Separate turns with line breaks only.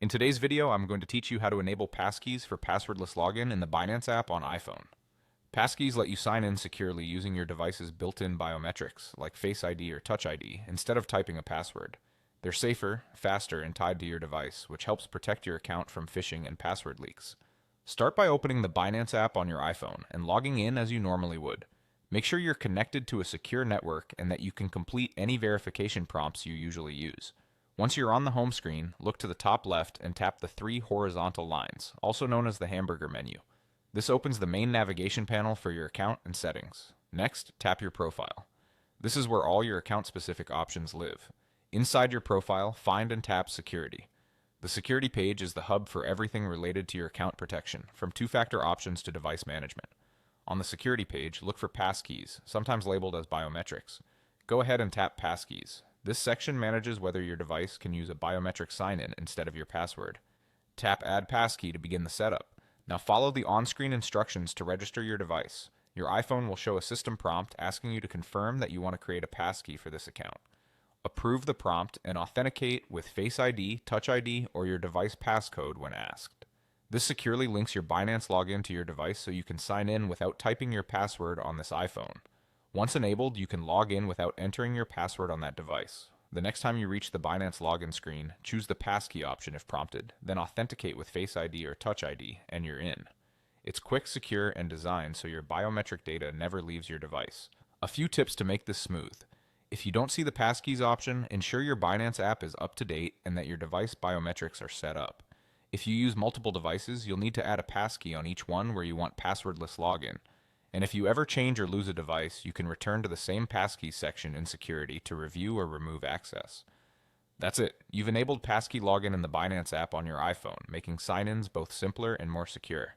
In today's video, I'm going to teach you how to enable passkeys for passwordless login in the Binance app on iPhone. Passkeys let you sign in securely using your device's built-in biometrics, like Face ID or Touch ID, instead of typing a password. They're safer, faster, and tied to your device, which helps protect your account from phishing and password leaks. Start by opening the Binance app on your iPhone and logging in as you normally would. Make sure you're connected to a secure network and that you can complete any verification prompts you usually use. Once you're on the home screen, look to the top left and tap the three horizontal lines, also known as the hamburger menu. This opens the main navigation panel for your account and settings. Next, tap your profile. This is where all your account-specific options live. Inside your profile, find and tap Security. The Security page is the hub for everything related to your account protection, from two-factor options to device management. On the Security page, look for Passkeys, sometimes labeled as biometrics. Go ahead and tap Passkeys. This section manages whether your device can use a biometric sign-in instead of your password. Tap Add Passkey to begin the setup. Now follow the on-screen instructions to register your device. Your iPhone will show a system prompt asking you to confirm that you want to create a passkey for this account. Approve the prompt and authenticate with Face ID, Touch ID, or your device passcode when asked. This securely links your Binance login to your device so you can sign in without typing your password on this iPhone. Once enabled, you can log in without entering your password on that device. The next time you reach the Binance login screen, choose the Passkey option if prompted, then authenticate with Face ID or Touch ID, and you're in. It's quick, secure, and designed so your biometric data never leaves your device. A few tips to make this smooth. If you don't see the Passkeys option, ensure your Binance app is up to date and that your device biometrics are set up. If you use multiple devices, you'll need to add a passkey on each one where you want passwordless login. And if you ever change or lose a device, you can return to the same Passkeys section in Security to review or remove access. That's it. You've enabled Passkey login in the Binance app on your iPhone, making sign-ins both simpler and more secure.